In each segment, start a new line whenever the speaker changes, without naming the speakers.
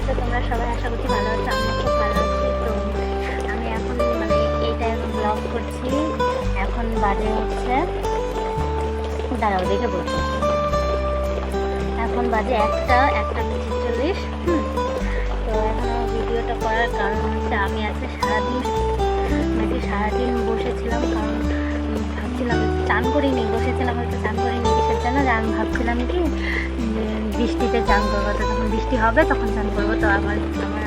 আছো তোমরা সবাই? আশা করছি ভালো আছো, আমি খুব ভালো আছি। তো আমি এখন এইটা এখন ব্লগ করছি। এখন বাজে হচ্ছে, দাঁড়াও দেখে বলছি, এখন বাজে একটা 46। তো এখন আমার ভিডিওটা করার কারণ হচ্ছে আমি আজকে সারাদিন বসেছিলাম, কারণ ভাবছিলাম চান করিনি, বসেছিলাম হয়তো চান করিনি কিসের জন্য, আমি ভাবছিলাম কি বৃষ্টিতে চান করবো, তো তখন বৃষ্টি হবে তখন চান করবো। তো আমার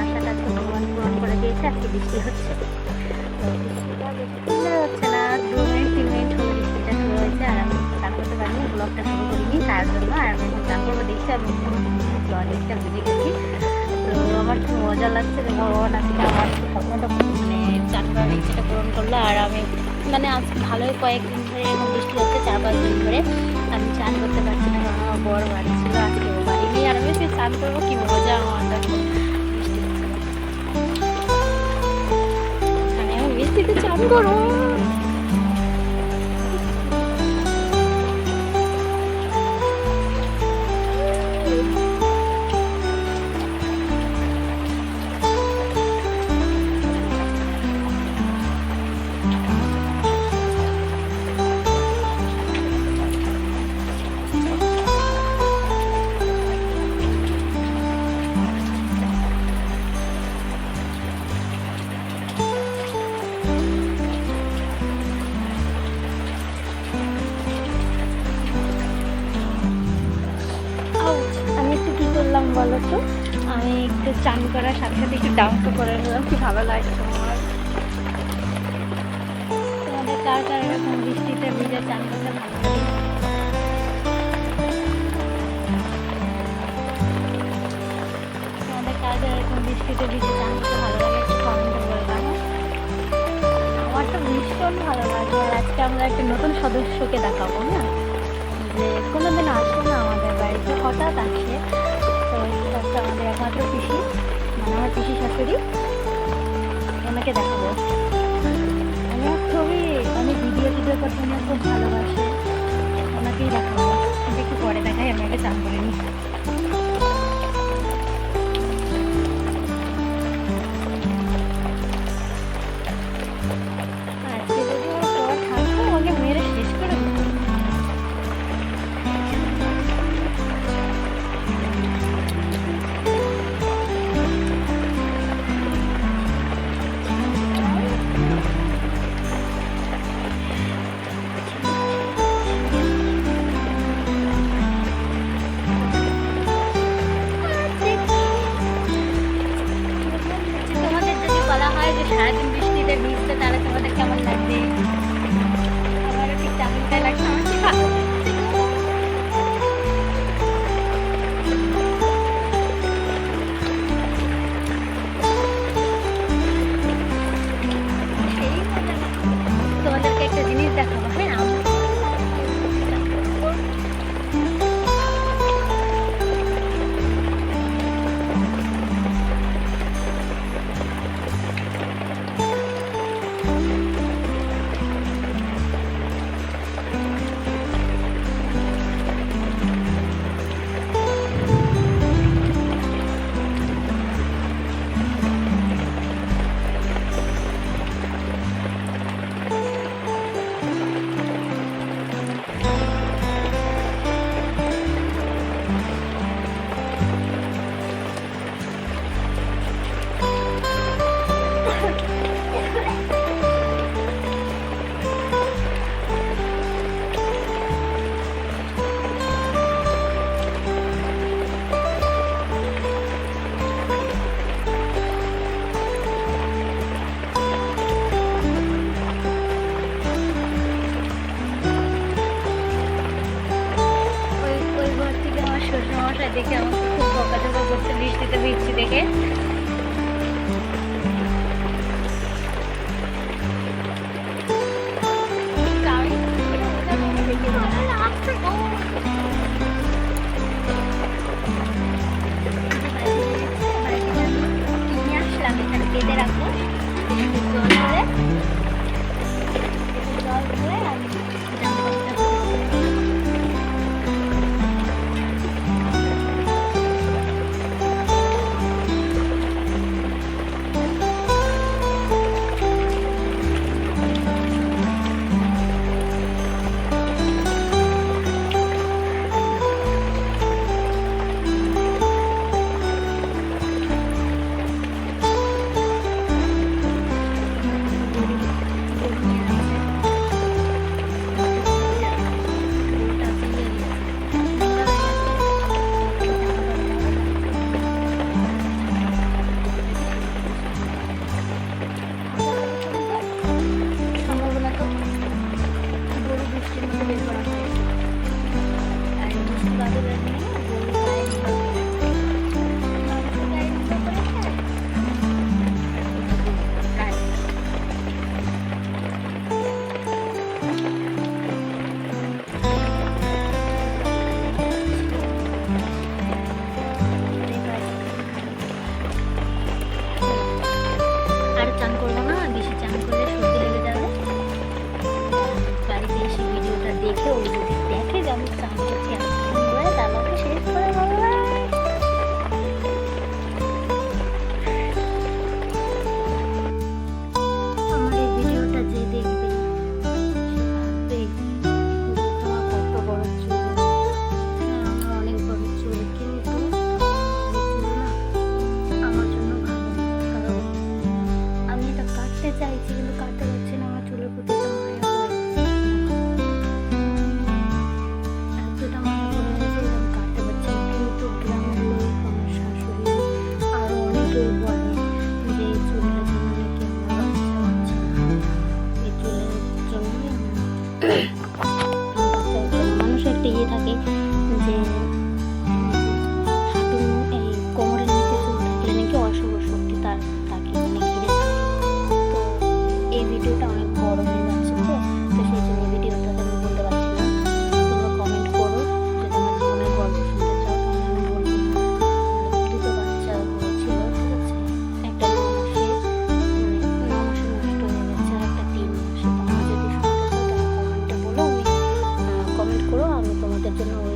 আশাটা আজকে ভগবান পূরণ করে দিয়েছে, আজকে বৃষ্টি হচ্ছে। তো বৃষ্টিটা বেশি হচ্ছে না, 2-3 মিনিট হলো বৃষ্টিটা শুরু হয়েছে, আর আমি চান করতে পারিনি, ব্লগটা শুরু করিনি তার জন্য। আর আমি এখন চান করবো দেখছি, আমি জলটা বুঝে গেছি। তো আমার খুব মজা লাগছে যে ভগবান আজকে আমার স্বপ্নটা চান করার ইচ্ছেটা পূরণ করলো। আর আমি আজ ভালোই কয়েকদিন ধরে এরকম বৃষ্টি হচ্ছে, 4-5 দিন ধরে আমি চান করতে পারছি না, কারণ আমার বড় বাড়ি ছিল, আজকে ও বাড়ি নেই। আর আমি চান করবো, কি মজা আমার কাছে বৃষ্টি হচ্ছে, আমি বৃষ্টিতে চান করবো। আমি একটু কী করলাম বলো তো, আমি একটু চান করার সাথে সাথে একটু ডাউনটা করে নিলাম, কি ভালো লাগছে আমার। তোমাদের কার কার এরকম বৃষ্টিতে ভিজে চান করতে ভালো লাগে? তোমাদের কার কার এরকম বৃষ্টিতে ভিজে চান করতে ভালো লাগে একটু কমেন্টে বললাম। আমার তো ভীষণ ভালো লাগে। আর আজকে আমরা একটা নতুন সদস্যকে দেখাবো, না যে কোনোদিন আসে না আমাদের বাড়িতে, হঠাৎ আসে। তো হচ্ছে আমাদের একমাত্র পিসি, আমার পিসি শাশুড়ি, ওনাকে দেখাবো। আমি ভিডিও করতে আমার খুব ভালোবাসি, ওনাকেই দেখাবো। একটু পরে দেখাই, আমি আগে চান করে নিই। আজকে যদি আমার পর থাকতো আমাকে মেরে শেষ করে দিত। বলা হয় যে সারাদিন বৃষ্টিতে ভিজতে, তাহলে তোমাদের কেমন লাগবে? আমারও ঠিক তেমনটাই লাগছে, আমার ঠিক ভালো সেই মজা। তোমাদেরকে একটা জিনিস দেখাবো, হ্যাঁ শ্বশুরমশাই দেখে আমাকে খুব বকাঝকা করছে বৃষ্টিতে ভিজছি দেখে। নিয়ে আসলাম, এখানে বেঁধে রাখবো, জল ধরে আমি দেখে, ওই যদি দেখে যে আমি চান করছি এতক্ষণ ধরে, তাহলে আমাকে শেষ করে বলবে। আমার এই ভিডিওটা যে দেখবে সে ভাববে যে তোমার কত বড় চুল। হ্যাঁ, আমার অনেক বড় চুল, কিন্তু এই চুল না আমার জন্য ভালো না। কারণ আমি এটা কাটতে চাইছি, কিন্তু কাটতে পারছি না। আমার চুলের প্রতি একটা মায়া পড়ে গেছে। এতটা মায়া পড়ে গেছে যে আমি কাটতে পারছি না। কিন্তু গ্রামের লোক, আমার শাশুড়ি, আরো অনেকেই বলে যে এই চুলের জন্য নাকি আমার বাচ্চা হচ্ছে না, এই চুলের জন্যই আমার বাচ্চা হচ্ছে না। মানুষের একটা ইয়ে থাকে যে হাঁটু, এই কোমরের নিচে চুল থাকলে নাকি অশুভ শক্তি তাকে মানে ঘিরে থাকে। তো এই ভিডিওটা অনেক বড় হয়ে যাচ্ছে, তো সেই জন্য ভিডিওটা আমি বলতে পারছি না। তোমরা কমেন্ট করো, যদি আমার জীবনের গল্প শুনতে চাও তাহলে আমি বলবো। দুটো বাচ্চা হয়েছিল, ঠিক আছে, একটা 9 মাসে নষ্ট হয়ে গেছে, আর একটা 3 মাসে। তোমরা যদি শুনতে চাও তাহলে কমেন্টে বলো, আমি কমেন্ট করো, আমি তোমাদের জন্য ওই